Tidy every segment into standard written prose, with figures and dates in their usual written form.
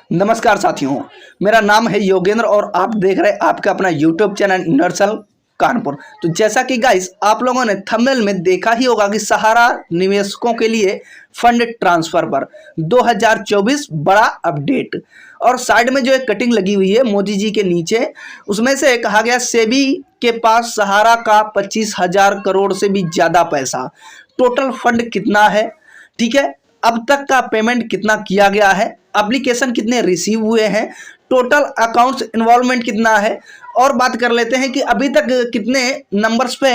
नमस्कार साथियों, मेरा नाम है योगेंद्र और आप देख रहे हैं आपका अपना यूट्यूब चैनल यूनिवर्सल कानपुर। तो जैसा कि गाइस आप लोगों ने थंबनेल में देखा ही होगा कि सहारा निवेशकों के लिए फंड ट्रांसफर पर 2024 बड़ा अपडेट, और साइड में जो एक कटिंग लगी हुई है मोदी जी के नीचे, उसमें से कहा गया सेबी के पास सहारा का 25,000 करोड़ से भी ज़्यादा पैसा, टोटल फंड कितना है, ठीक है, अब तक का पेमेंट कितना किया गया है, एप्लीकेशन कितने रिसीव हुए हैं, टोटल अकाउंट्स इन्वॉल्वमेंट कितना है, और बात कर लेते हैं कि अभी तक कितने नंबर्स पे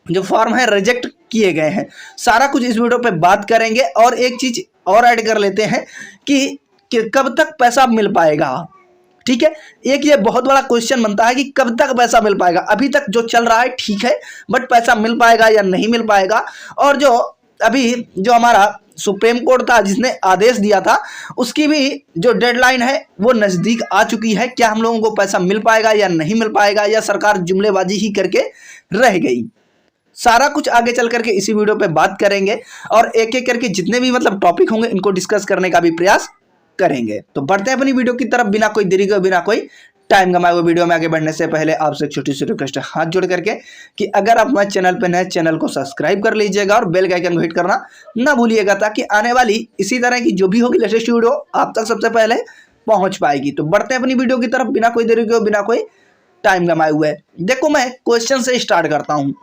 जो फॉर्म है रिजेक्ट किए गए हैं। सारा कुछ इस वीडियो पे बात करेंगे। और एक चीज और ऐड कर लेते हैं कि कब तक पैसा मिल पाएगा। ठीक है, एक ये बहुत बड़ा क्वेश्चन बनता है कि कब तक पैसा मिल पाएगा। अभी तक जो चल रहा है ठीक है, बट पैसा मिल पाएगा या नहीं मिल पाएगा। और जो अभी जो हमारा सुप्रीम कोर्ट था जिसने आदेश दिया था, उसकी भी जो डेडलाइन है वो नज़दीक आ चुकी है। क्या हम लोगों को पैसा मिल पाएगा या नहीं मिल पाएगा, या सरकार जुमलेबाजी ही करके रह गई, सारा कुछ आगे चल करके इसी वीडियो पे बात करेंगे। और एक एक करके जितने भी टॉपिक होंगे इनको डिस्कस करने का भी प्रयास करेंगे। तो बढ़ते हैं अपनी वीडियो की तरफ बिना कोई देरी के, बिना कोई टाइम गंवाए हुए। वीडियो में आगे बढ़ने से पहले आपसे एक छोटी सी रिक्वेस्ट है हाथ जोड़ करके कि अगर आप हमारे चैनल पर नए, चैनल को सब्सक्राइब कर लीजिएगा और बेल के आइकन को हिट करना ना भूलिएगा, ताकि आने वाली इसी तरह की जो भी होगी लेटेस्ट वीडियो आप तक सबसे पहले पहुंच पाएगी। तो बढ़ते हैं अपनी वीडियो की तरफ बिना कोई देरी के, बिना कोई टाइम गंवाए हुए। देखो, मैं क्वेश्चन से स्टार्ट करता हूँ,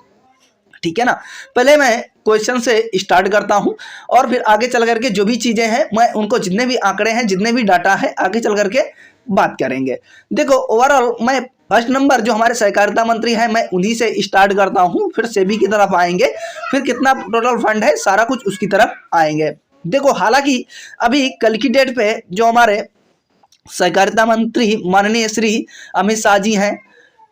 ठीक है ना। पहले मैं क्वेश्चन से स्टार्ट करता हूं और फिर आगे चल करके जो भी चीजें हैं मैं उनको, जितने भी आंकड़े हैं, जितने भी डाटा है, आगे चल करके बात करेंगे। देखो, ओवरऑल मैं फर्स्ट नंबर जो हमारे सहकारिता मंत्री हैं मैं उन्हीं से स्टार्ट करता हूं, फिर सेबी की तरफ आएंगे, फिर कितना टोटल फंड है सारा कुछ उसकी तरफ आएंगे। देखो, हालांकि अभी कल की डेट पे जो हमारे सहकारिता मंत्री माननीय श्री अमित शाह जी हैं,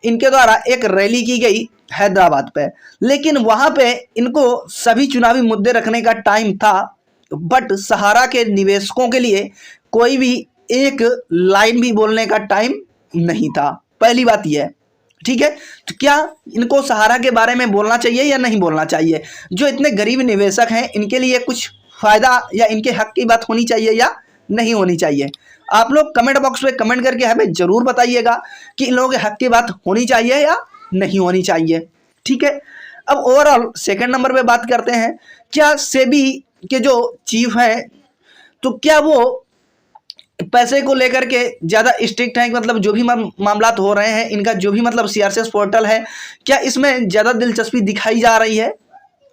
इनके द्वारा एक रैली की गई हैदराबाद पे, लेकिन वहां पे इनको सभी चुनावी मुद्दे रखने का टाइम था, बट सहारा के निवेशकों के लिए कोई भी एक लाइन भी बोलने का टाइम नहीं था। पहली बात यह है, ठीक है। तो क्या इनको सहारा के बारे में बोलना चाहिए या नहीं बोलना चाहिए? जो इतने गरीब निवेशक हैं इनके लिए कुछ फायदा या इनके हक की बात होनी चाहिए या नहीं होनी चाहिए? आप लोग कमेंट बॉक्स में कमेंट करके हमें जरूर बताइएगा कि इन लोगों के हक की बात होनी चाहिए या नहीं होनी चाहिए, ठीक है। अब ओवरऑल सेकंड नंबर पे बात करते हैं। क्या सेबी के जो चीफ हैं, तो क्या वो पैसे को लेकर के ज्यादा स्ट्रिक्ट हैं? जो भी मामला हो रहे हैं, इनका जो भी सीआरसीएस पोर्टल है, क्या इसमें ज्यादा दिलचस्पी दिखाई जा रही है?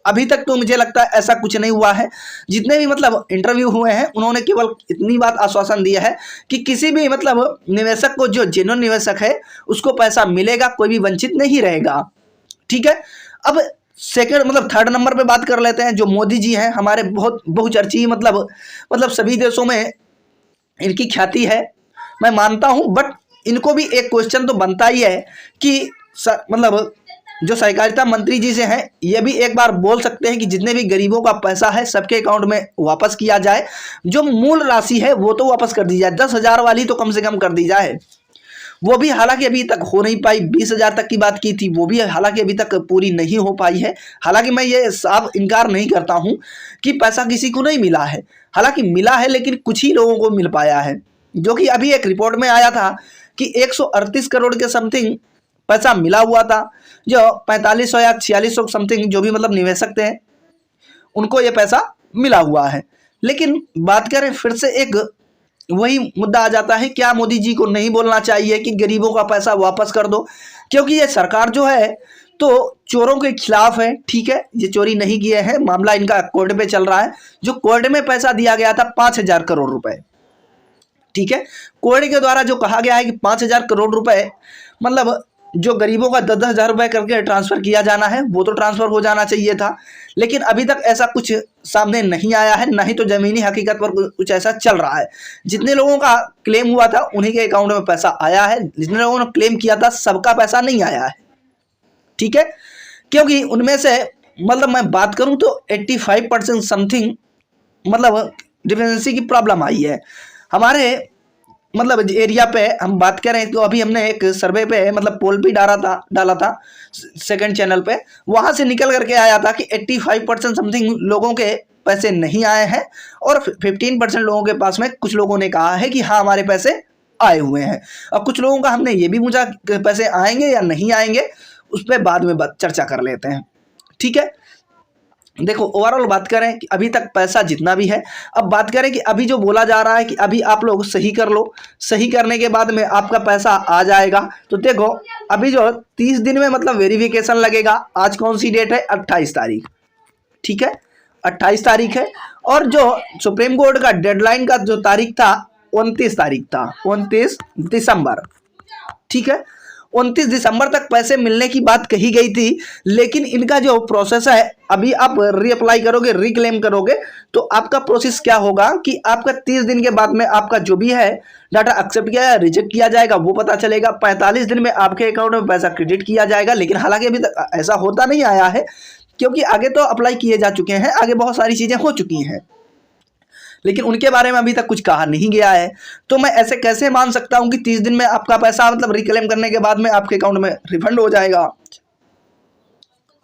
अभी तक तो मुझे लगता है ऐसा कुछ नहीं हुआ है। जितने भी इंटरव्यू हुए हैं उन्होंने केवल इतनी बात आश्वासन दिया है कि किसी भी निवेशक को, जो जेन्युइन निवेशक है, उसको पैसा मिलेगा, कोई भी वंचित नहीं रहेगा, ठीक है। अब सेकंड थर्ड नंबर पे बात कर लेते हैं। जो मोदी जी हैं हमारे, बहुत बहुचर्ची, सभी देशों में इनकी ख्याति है, मैं मानता हूं, बट इनको भी एक क्वेश्चन तो बनता ही है कि जो सहकारिता मंत्री जी से हैं, ये भी एक बार बोल सकते हैं कि जितने भी गरीबों का पैसा है सबके अकाउंट में वापस किया जाए। जो मूल राशि है वो तो वापस कर दी जाए, 10,000 वाली तो कम से कम कर दी जाए। वो भी हालांकि अभी तक हो नहीं पाई। 20,000 तक की बात की थी, वो भी हालांकि अभी तक पूरी नहीं हो पाई है। हालांकि मैं ये साफ इनकार नहीं करता हूं कि पैसा किसी को नहीं मिला है, हालांकि मिला है, लेकिन कुछ ही लोगों को मिल पाया है। जो कि अभी एक रिपोर्ट में आया था कि 138 करोड़ के समथिंग पैसा मिला हुआ था। जो 4500 या 4600 समथिंग जो भी निवेशक थे, उनको ये पैसा मिला हुआ है। लेकिन बात करें फिर से, एक वही मुद्दा आ जाता है, क्या मोदी जी को नहीं बोलना चाहिए कि गरीबों का पैसा वापस कर दो? क्योंकि ये सरकार जो है तो चोरों के खिलाफ है, ठीक है। ये चोरी नहीं किए हैं, मामला इनका कोर्ट में चल रहा है। जो कोर्ट में पैसा दिया गया था 5,000 करोड़ रुपए, ठीक है, कोर्ट के द्वारा जो कहा गया है कि 5,000 करोड़ रुपए जो गरीबों का 10,000 रुपए करके ट्रांसफर किया जाना है, वो तो ट्रांसफर हो जाना चाहिए था। लेकिन अभी तक ऐसा कुछ सामने नहीं आया है, ना ही तो जमीनी हकीकत पर कुछ ऐसा चल रहा है। जितने लोगों का क्लेम हुआ था उन्हीं के अकाउंट में पैसा आया है, जितने लोगों ने क्लेम किया था सबका पैसा नहीं आया है, ठीक है। क्योंकि उनमें से मैं बात करूं तो 85% समथिंग डिफिशिएंसी की प्रॉब्लम आई है। हमारे एरिया पे हम बात करें तो अभी हमने एक सर्वे पे पोल भी डाला था सेकंड चैनल पे, वहां से निकल करके आया था कि 85% समथिंग लोगों के पैसे नहीं आए हैं और 15% लोगों के पास में कुछ लोगों ने कहा है कि हाँ हमारे पैसे आए हुए हैं। और कुछ लोगों का हमने ये भी पूछा कि पैसे आएंगे या नहीं आएंगे, उस पर बाद में चर्चा कर लेते हैं। ठीक है, देखो ओवरऑल बात करें कि अभी तक पैसा जितना भी है, अब बात करें कि अभी जो बोला जा रहा है कि अभी आप लोग सही कर लो, सही करने के बाद में आपका पैसा आ जाएगा। तो देखो अभी जो 30 दिन में मतलब वेरिफिकेशन लगेगा। आज कौन सी डेट है? 28 तारीख। ठीक है, 28 तारीख है। और जो सुप्रीम कोर्ट का डेडलाइन का जो तारीख था 29 तारीख था, 29 दिसंबर। ठीक है, 29 दिसंबर तक पैसे मिलने की बात कही गई थी, लेकिन इनका जो प्रोसेस है, अभी आप रीअप्लाई करोगे, रिक्लेम करोगे, तो आपका प्रोसेस क्या होगा कि आपका 30 दिन के बाद में आपका जो भी है डाटा एक्सेप्ट किया या रिजेक्ट किया जाएगा वो पता चलेगा। 45 दिन में आपके अकाउंट में पैसा क्रेडिट किया जाएगा। लेकिन हालांकि अभी तक ऐसा होता नहीं आया है, क्योंकि आगे तो अप्लाई किए जा चुके हैं, आगे बहुत सारी चीज़ें हो चुकी हैं, लेकिन उनके बारे में अभी तक कुछ कहा नहीं गया है। तो मैं ऐसे कैसे मान सकता हूं कि 30 दिन में आपका पैसा मतलब रिक्लेम करने के बाद में आपके अकाउंट में रिफंड हो जाएगा।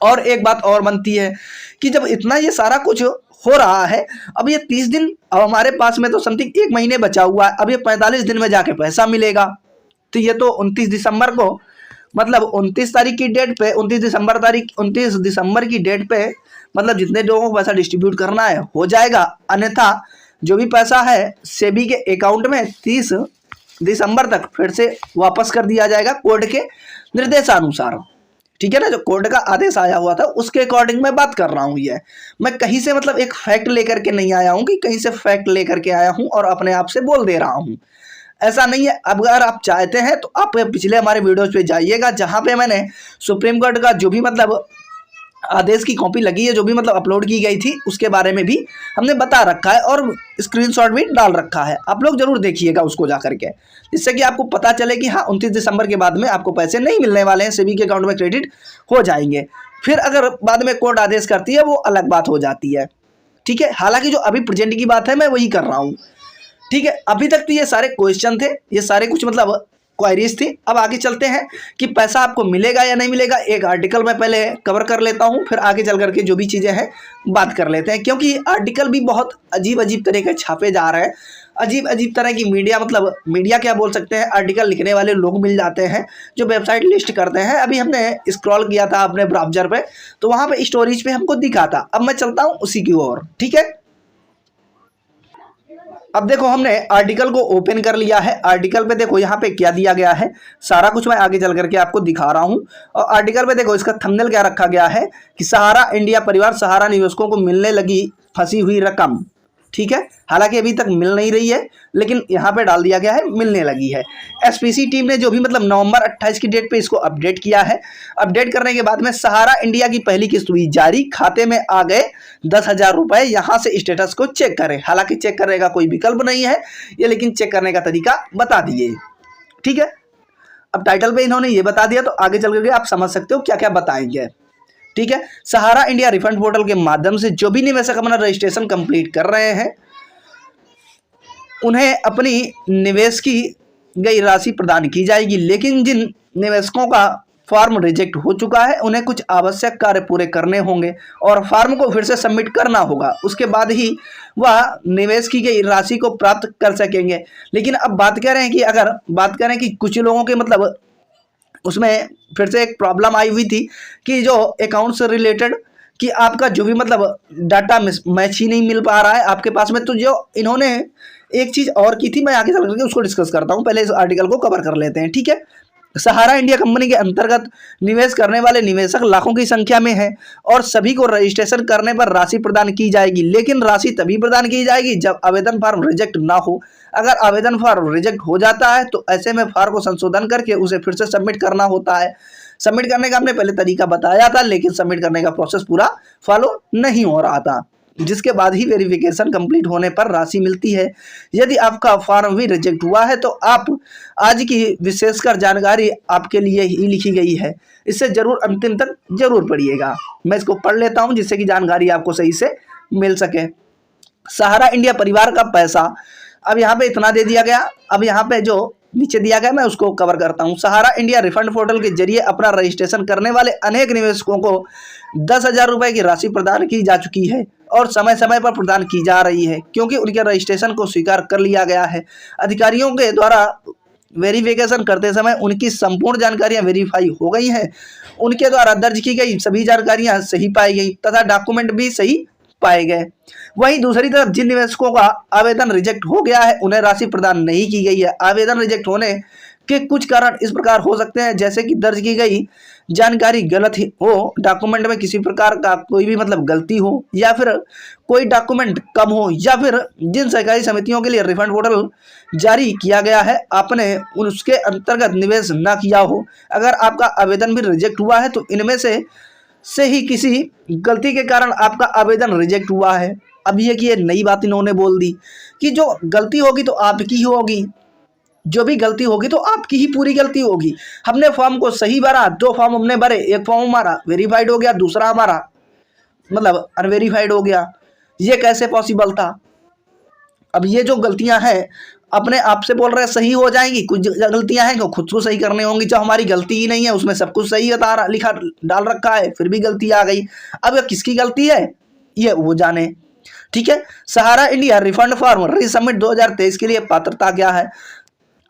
और एक बात और बनती है कि जब इतना ये सारा कुछ हो रहा है, अब ये 30 दिन, अब हमारे पास में तो समथिंग 1 महीने बचा हुआ है, अब ये 45 दिन में जाके पैसा मिलेगा। तो ये तो 29 दिसंबर को मतलब 29 तारीख की डेट पे, 29 दिसंबर की डेट पे मतलब जितने लोगों को पैसा डिस्ट्रीब्यूट करना है हो जाएगा। अन्यथा जो भी पैसा है सेबी के अकाउंट में 30 दिसंबर तक फिर से वापस कर दिया जाएगा कोर्ट के निर्देशानुसार। ठीक है ना, जो कोर्ट का आदेश आया हुआ था उसके अकॉर्डिंग मैं बात कर रहा हूँ। ये मैं कहीं से मतलब एक फैक्ट लेकर के नहीं आया हूँ कि कहीं से फैक्ट लेकर के आया हूँ और अपने आप से बोल दे रहा हूँ, ऐसा नहीं है। अब अगर आप चाहते हैं तो आप पिछले हमारे वीडियोज पे जाइएगा, जहाँ पे मैंने सुप्रीम कोर्ट का जो भी मतलब आदेश की कॉपी लगी है, जो भी मतलब अपलोड की गई थी, उसके बारे में भी हमने बता रखा है और स्क्रीनशॉट भी डाल रखा है। आप लोग जरूर देखिएगा उसको जा करके, जिससे कि आपको पता चले कि हाँ 29 दिसंबर के बाद में आपको पैसे नहीं मिलने वाले हैं, सेबी के अकाउंट में क्रेडिट हो जाएंगे। फिर अगर बाद में कोर्ट आदेश करती है वो अलग बात हो जाती है। ठीक है, हालांकि जो अभी प्रेजेंट की बात है मैं वही कर रहा हूँ। ठीक है, अभी तक तो ये सारे क्वेश्चन थे, ये सारे कुछ मतलब क्वायरीज थी। अब आगे चलते हैं कि पैसा आपको मिलेगा या नहीं मिलेगा। एक आर्टिकल मैं पहले कवर कर लेता हूं, फिर आगे चल करके जो भी चीज़ें हैं बात कर लेते हैं, क्योंकि आर्टिकल भी बहुत अजीब अजीब तरह के छापे जा रहे हैं। अजीब अजीब तरह की मीडिया, मतलब मीडिया क्या बोल सकते हैं, आर्टिकल लिखने वाले लोग मिल जाते हैं जो वेबसाइट लिस्ट करते हैं। अभी हमने स्क्रॉल किया था अपने ब्राउज़र पे, तो वहाँ पे स्टोरेज पे हमको दिखा था। अब मैं चलता हूँ उसी की ओर। ठीक है, अब देखो हमने आर्टिकल को ओपन कर लिया है। आर्टिकल पे देखो यहाँ पे क्या दिया गया है, सारा कुछ मैं आगे चल करके आपको दिखा रहा हूँ। और आर्टिकल पे देखो इसका थंबनेल क्या रखा गया है कि सहारा इंडिया परिवार सहारा निवेशकों को मिलने लगी फंसी हुई रकम। ठीक है, हालांकि अभी तक मिल नहीं रही है, लेकिन यहाँ पे डाल दिया गया है मिलने लगी है। एसपीसी टीम ने जो भी मतलब नवंबर 28 की डेट पे इसको अपडेट किया है। अपडेट करने के बाद में सहारा इंडिया की पहली किस्त हुई जारी, खाते में आ गए 10,000 रुपए। यहाँ से स्टेटस को चेक करें। हालांकि चेक करने का कोई विकल्प नहीं है ये, लेकिन चेक करने का तरीका बता दिए। ठीक है, अब टाइटल पे इन्होंने ये बता दिया, तो आगे चल करके आप समझ सकते हो क्या क्या बताएंगे। ठीक है, सहारा इंडिया रिफंड पोर्टल के माध्यम से जो भी निवेशक अपना रजिस्ट्रेशन कंप्लीट कर रहे हैं उन्हें अपनी निवेश की गई राशि प्रदान की जाएगी। लेकिन जिन निवेशकों का फॉर्म रिजेक्ट हो चुका है उन्हें कुछ आवश्यक कार्य पूरे करने होंगे और फॉर्म को फिर से सबमिट करना होगा। उसके बाद ही वह निवेश की गई राशि को प्राप्त कर सकेंगे। लेकिन अब बात कर रहे हैं कि अगर बात करें कि कुछ लोगों के मतलब उसमें फिर से एक प्रॉब्लम आई हुई थी कि जो अकाउंट से रिलेटेड कि आपका जो भी मतलब डाटा मैच ही नहीं मिल पा रहा है आपके पास में। तो जो इन्होंने एक चीज़ और की थी, मैं आगे चल करके उसको डिस्कस करता हूँ, पहले इस आर्टिकल को कवर कर लेते हैं। ठीक है, सहारा इंडिया कंपनी के अंतर्गत निवेश करने वाले निवेशक लाखों की संख्या में हैं और सभी को रजिस्ट्रेशन करने पर राशि प्रदान की जाएगी। लेकिन राशि तभी प्रदान की जाएगी जब आवेदन फॉर्म रिजेक्ट ना हो। अगर आवेदन फॉर्म रिजेक्ट हो जाता है तो ऐसे में फॉर्म को संशोधन करके उसे फिर से सबमिट करना होता है। सबमिट करने का हमने पहले तरीका बताया था, लेकिन सबमिट करने का प्रोसेस पूरा फॉलो नहीं हो रहा था, जिसके बाद ही वेरिफिकेशन कंप्लीट होने पर राशि मिलती है। यदि आपका फॉर्म भी रिजेक्ट हुआ है तो आप आज की विशेषकर जानकारी आपके लिए ही लिखी गई है, इससे जरूर अंतिम तक जरूर पढ़िएगा। मैं इसको पढ़ लेता हूं जिससे कि जानकारी आपको सही से मिल सके। सहारा इंडिया परिवार का पैसा अब यहाँ पे इतना दे दिया गया। अब यहाँ पे जो नीचे दिया गया, मैं उसको कवर करता हूं। सहारा इंडिया रिफंड पोर्टल के जरिए अपना रजिस्ट्रेशन करने वाले अनेक निवेशकों को 10,000 रुपए की राशि प्रदान की जा चुकी है और समय समय पर प्रदान की जा रही है, क्योंकि उनके रजिस्ट्रेशन को स्वीकार कर लिया गया है। अधिकारियों के द्वारा वेरिफिकेशन करते समय उनकी संपूर्ण जानकारियां वेरीफाई हो गई हैं। उनके द्वारा दर्ज की गई सभी जानकारियां सही पाई गई तथा डॉक्यूमेंट भी सही पाए गए। वहीं दूसरी तरफ जिन निवेशकों का आवेदन रिजेक्ट हो गया है उन्हें राशि प्रदान नहीं की गई है। आवेदन रिजेक्ट होने के कुछ कारण इस प्रकार हो सकते हैं, जैसे कि दर्ज की गई जानकारी गलत ही हो, डॉक्यूमेंट में किसी प्रकार का कोई भी गलती हो, या फिर कोई डॉक्यूमेंट कम हो, या फिर जिन सहकारी समितियों के लिए रिफंड पोर्टल जारी किया गया है आपने उसके अंतर्गत निवेश न किया हो। अगर आपका आवेदन भी रिजेक्ट हुआ है तो इनमें से ही किसी गलती के कारण आपका आवेदन रिजेक्ट हुआ है। अब ये नई बात इन्होंने बोल दी कि जो गलती होगी तो आपकी ही होगी, जो भी गलती होगी तो आपकी ही पूरी गलती होगी। हमने फॉर्म को सही भरा, 2 फॉर्म हमने भरे, एक फॉर्म हमारा वेरीफाइड हो गया, दूसरा हमारा अनवेरीफाइड हो गया। ये कैसे पॉसिबल था? अब ये जो गलतियां हैं अपने आप से बोल रहे सही हो जाएंगी, कुछ गलतियां हैं जो खुद को सही करनी होंगी। जो हमारी गलती ही नहीं है, उसमें सब कुछ सही बता लिखा डाल रखा है, फिर भी गलती आ गई। अब ये किसकी गलती है ये वो जाने। ठीक है, सहारा इंडिया रिफंड फॉर्म रीसबमिट 2023 के लिए पात्रता क्या है,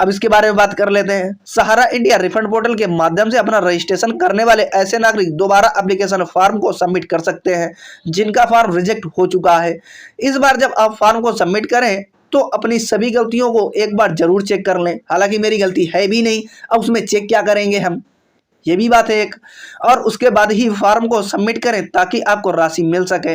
अब इसके बारे में बात कर लेते हैं। सहारा इंडिया रिफंड पोर्टल के माध्यम से अपना रजिस्ट्रेशन करने वाले ऐसे नागरिक दोबारा एप्लीकेशन फॉर्म को सबमिट कर सकते हैं जिनका फॉर्म रिजेक्ट हो चुका है। इस बार जब आप फॉर्म को सबमिट करें तो अपनी सभी गलतियों को एक बार जरूर चेक कर लें। हालांकि मेरी गलती है भी नहीं, अब उसमें चेक क्या करेंगे हम, ये भी बात है एक। और उसके बाद ही फॉर्म को सबमिट करें ताकि आपको राशि मिल सके।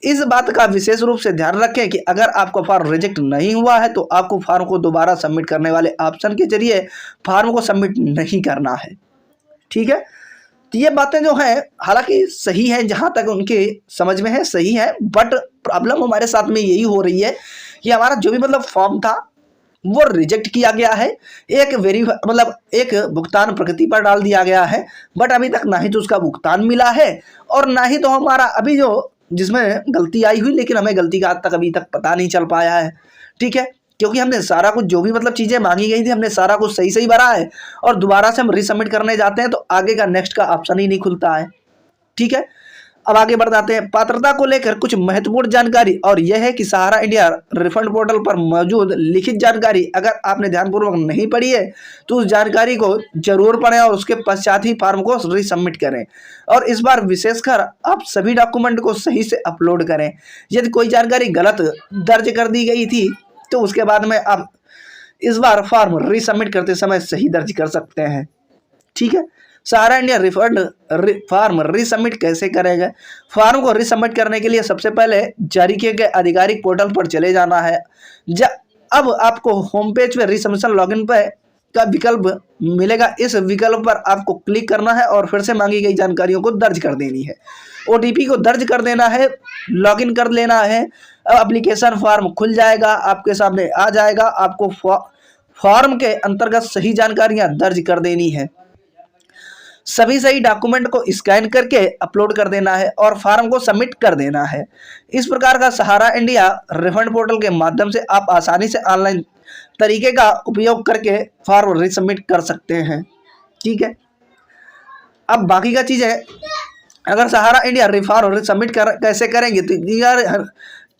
इस बात का विशेष रूप से ध्यान रखें कि अगर आपका फॉर्म रिजेक्ट नहीं हुआ है तो आपको फॉर्म को दोबारा सबमिट करने वाले ऑप्शन के जरिए फॉर्म को सबमिट नहीं करना है। ठीक है, तो ये बातें जो हैं हालांकि सही हैं, जहां तक उनके समझ में है सही है, बट प्रॉब्लम हमारे साथ में यही हो रही है कि हमारा जो भी फॉर्म था वो रिजेक्ट किया गया है, एक भुगतान प्रगति पर डाल दिया गया है, बट अभी तक ना ही तो उसका भुगतान मिला है और ना ही तो हमारा अभी जो जिसमें गलती आई हुई, लेकिन हमें गलती का आज तक अभी तक पता नहीं चल पाया है। ठीक है, क्योंकि हमने सारा कुछ जो भी चीजें मांगी गई थी हमने सारा कुछ सही सही भरा है और दोबारा से हम रीसबमिट करने जाते हैं तो आगे का नेक्स्ट का ऑप्शन ही नहीं खुलता है। ठीक है, अब आगे बढ़ जाते हैं। पात्रता को लेकर कुछ महत्वपूर्ण जानकारी और यह है कि सहारा इंडिया रिफंड पोर्टल पर मौजूद लिखित जानकारी अगर आपने ध्यानपूर्वक नहीं पढ़ी है तो उस जानकारी को जरूर पढ़ें और उसके पश्चात ही फॉर्म को रीसबमिट करें। और इस बार विशेषकर आप सभी डॉक्यूमेंट को सही से अपलोड करें। यदि कोई जानकारी गलत दर्ज कर दी गई थी तो उसके बाद में आप इस बार फॉर्म रीसबमिट करते समय सही दर्ज कर सकते हैं। ठीक है, सहारा इंडिया रिफंड फॉर्म रीसबमिट कैसे करेगा? फॉर्म को रीसबमिट करने के लिए सबसे पहले जारी किए गए आधिकारिक पोर्टल पर चले जाना है। अब आपको होम पेज पे रीसबमिशन लॉगिन पे का विकल्प मिलेगा। इस विकल्प पर आपको क्लिक करना है और फिर से मांगी गई जानकारियों को दर्ज कर देनी है। OTP को दर्ज कर देना है, लॉगिन कर लेना है। अब एप्लीकेशन फॉर्म खुल जाएगा, आपके सामने आ जाएगा। आपको फॉर्म के अंतर्गत सही जानकारियां दर्ज कर देनी है। सभी सही डॉक्यूमेंट को स्कैन करके अपलोड कर देना है और फॉर्म को सबमिट कर देना है। इस प्रकार का सहारा इंडिया रिफंड पोर्टल के माध्यम से आप आसानी से ऑनलाइन तरीके का उपयोग करके फॉर्म रीसबमिट कर सकते हैं। ठीक है, अब बाकी का चीज़ है, अगर सहारा इंडिया फॉर्म सबमिट कैसे करेंगे तो यार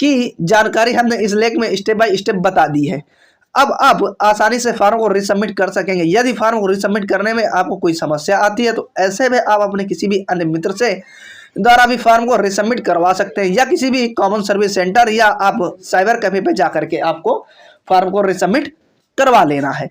की जानकारी हमने इस लेख में स्टेप बाय स्टेप बता दी है। अब आप आसानी से फॉर्म को रीसबमिट कर सकेंगे। यदि फॉर्म को रीसबमिट करने में आपको कोई समस्या आती है तो ऐसे में आप अपने किसी भी अन्य मित्र से द्वारा भी फॉर्म को रीसबमिट करवा सकते हैं, या किसी भी कॉमन सर्विस सेंटर या आप साइबर कैफे पे जा करके आपको फॉर्म को रीसबमिट करवा लेना है।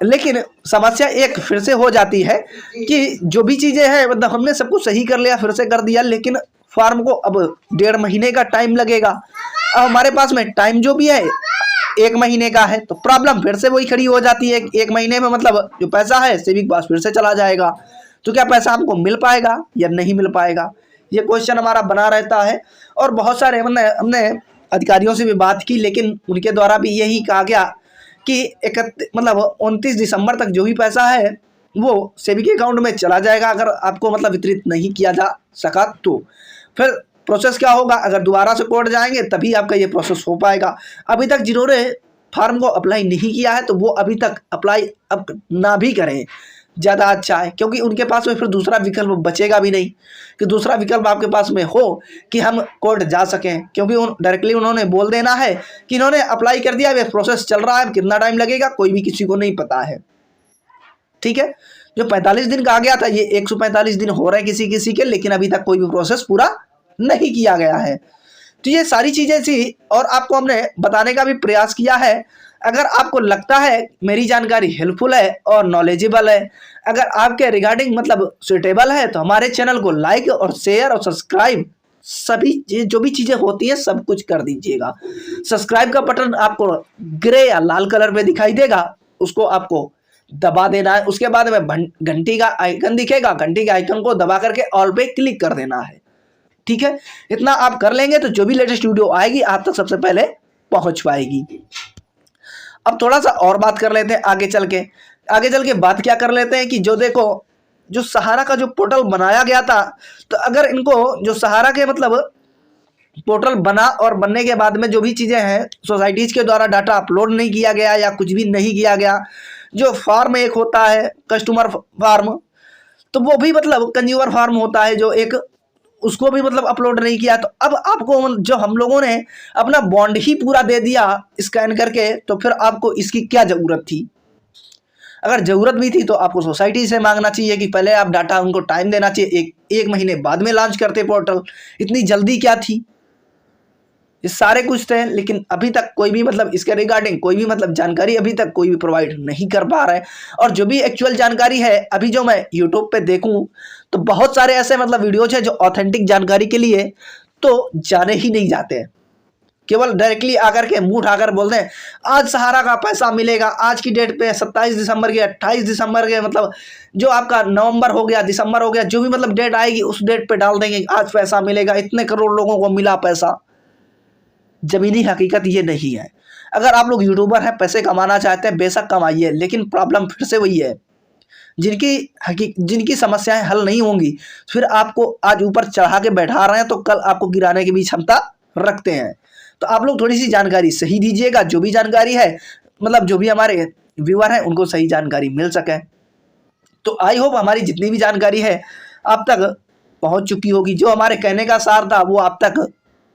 लेकिन समस्या एक फिर से हो जाती है कि जो भी चीज़ें हैं हमने सब कुछ सही कर लिया, फिर से कर दिया, लेकिन फॉर्म को अब 1.5 महीने का टाइम लगेगा। अब हमारे पास में टाइम जो भी है 1 महीने का है, तो प्रॉब्लम फिर से वही खड़ी हो जाती है। 1 महीने में जो पैसा है सेविंग पास फिर से चला जाएगा, तो क्या पैसा हमको मिल पाएगा या नहीं मिल पाएगा, ये क्वेश्चन हमारा बना रहता है। और बहुत सारे हमने अधिकारियों से भी बात की, लेकिन उनके द्वारा भी यही कहा गया कि 29 दिसंबर तक जो भी पैसा है वो सेविंग अकाउंट में चला जाएगा। अगर आपको वितरित नहीं किया जा सका तो फिर प्रोसेस क्या होगा, अगर दोबारा से कोर्ट जाएंगे तभी आपका ये प्रोसेस हो पाएगा। अभी तक जिन्होंने फॉर्म को अप्लाई नहीं किया है तो वो अभी तक अप्लाई अब ना भी करें, ज़्यादा अच्छा है, क्योंकि उनके पास में फिर दूसरा विकल्प बचेगा भी नहीं कि दूसरा विकल्प आपके पास में हो कि हम कोर्ट जा सकें, क्योंकि डायरेक्टली उन्होंने बोल देना है कि इन्होंने अप्लाई कर दिया, अब प्रोसेस चल रहा है, कितना टाइम लगेगा कोई भी किसी को नहीं पता है। ठीक है, जो 45 दिन कहा गया था ये 145 दिन हो रहे हैं किसी किसी के, लेकिन अभी तक कोई भी प्रोसेस पूरा नहीं किया गया है। तो ये सारी चीज़ें थी और आपको हमने बताने का भी प्रयास किया है। अगर आपको लगता है मेरी जानकारी हेल्पफुल है और नॉलेजेबल है, अगर आपके रिगार्डिंग मतलब सुटेबल है, तो हमारे चैनल को लाइक और शेयर और सब्सक्राइब सभी जो भी चीज़ें होती हैं सब कुछ कर दीजिएगा। सब्सक्राइब का बटन आपको ग्रे या लाल कलर में दिखाई देगा, उसको आपको दबा देना है। उसके बाद में घंटी का आइकन दिखेगा, घंटी के आइकन को दबा करके ऑल पे क्लिक कर देना है। ठीक है, इतना आप कर लेंगे तो जो भी लेटेस्ट वीडियो आएगी आप तक सबसे पहले पहुंच पाएगी। अब थोड़ा सा और बात कर लेते हैं आगे चल के बात क्या कर लेते हैं कि जो देखो जो सहारा का जो पोर्टल बनाया गया था, तो अगर इनको जो सहारा के मतलब पोर्टल बना और बनने के बाद में जो भी चीज़ें हैं सोसाइटीज़ के द्वारा डाटा अपलोड नहीं किया गया या कुछ भी नहीं किया गया, जो फार्म एक होता है कस्टमर फार्म, तो वो भी मतलब कंज्यूमर फार्म होता है जो एक, उसको भी मतलब अपलोड नहीं किया, तो अब आपको जो हम लोगों ने अपना बॉन्ड ही पूरा दे दिया स्कैन करके, तो फिर आपको इसकी क्या ज़रूरत थी? अगर ज़रूरत भी थी तो आपको सोसाइटी से मांगना चाहिए कि पहले आप डाटा उनको टाइम देना चाहिए, एक महीने बाद में लॉन्च करते पोर्टल, इतनी जल्दी क्या थी? ये सारे कुछ थे, लेकिन अभी तक कोई भी मतलब इसके रिगार्डिंग कोई भी मतलब जानकारी अभी तक कोई भी प्रोवाइड नहीं कर पा रहा है। और जो भी एक्चुअल जानकारी है अभी जो मैं यूट्यूब पे देखूं तो बहुत सारे ऐसे मतलब वीडियोज हैं जो ऑथेंटिक जानकारी के लिए तो जाने ही नहीं जाते हैं, केवल डायरेक्टली आकर के मुंह उठाकर बोलते हैं आज सहारा का पैसा मिलेगा, आज की डेट पे 27 दिसंबर के 28 दिसंबर के मतलब जो आपका नवंबर हो गया दिसंबर हो गया, जो भी मतलब डेट आएगी उस डेट पे डाल देंगे आज पैसा मिलेगा, इतने करोड़ लोगों को मिला पैसा। ज़मीनी हकीकत ये नहीं है। अगर आप लोग यूट्यूबर हैं, पैसे कमाना चाहते हैं, बेशक कमाइए, लेकिन प्रॉब्लम फिर से वही है, जिनकी समस्याएं हल नहीं होंगी फिर आपको आज ऊपर चढ़ा के बैठा रहे हैं तो कल आपको गिराने की भी क्षमता रखते हैं। तो आप लोग थोड़ी सी जानकारी सही दीजिएगा, जो भी जानकारी है मतलब जो भी हमारे व्यूअर हैं उनको सही जानकारी मिल सके। तो आई होप हमारी जितनी भी जानकारी है आप तक पहुंच चुकी होगी, जो हमारे कहने का सार था वो आप तक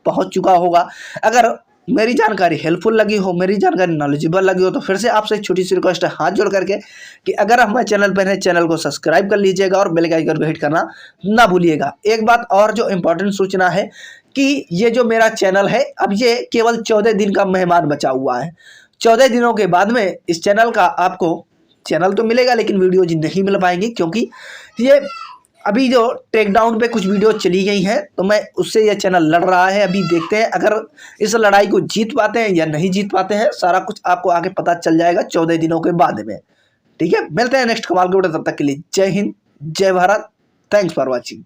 पहुंच चुका होगा। अगर मेरी जानकारी हेल्पफुल लगी हो, मेरी जानकारी नॉलेजेबल लगी हो, तो फिर से आपसे एक छोटी सी रिक्वेस्ट है हाथ जोड़ करके कि अगर हमारे चैनल पर हैं चैनल को सब्सक्राइब कर लीजिएगा और बेल आइकन को हिट करना ना भूलिएगा। एक बात और जो इम्पोर्टेंट सूचना है कि ये जो मेरा चैनल है अब ये केवल 14 दिन का मेहमान बचा हुआ है। 14 दिनों के बाद में इस चैनल का आपको चैनल तो मिलेगा लेकिन वीडियोज नहीं मिल पाएंगी, क्योंकि ये अभी जो टेक डाउन पे कुछ वीडियो चली गई हैं तो मैं उससे ये चैनल लड़ रहा है। अभी देखते हैं अगर इस लड़ाई को जीत पाते हैं या नहीं जीत पाते हैं, सारा कुछ आपको आगे पता चल जाएगा 14 दिनों के बाद में। ठीक है, मिलते हैं नेक्स्ट कमाल के वीडियो, तब तक के लिए जय हिंद जय भारत, थैंक्स फॉर वॉचिंग।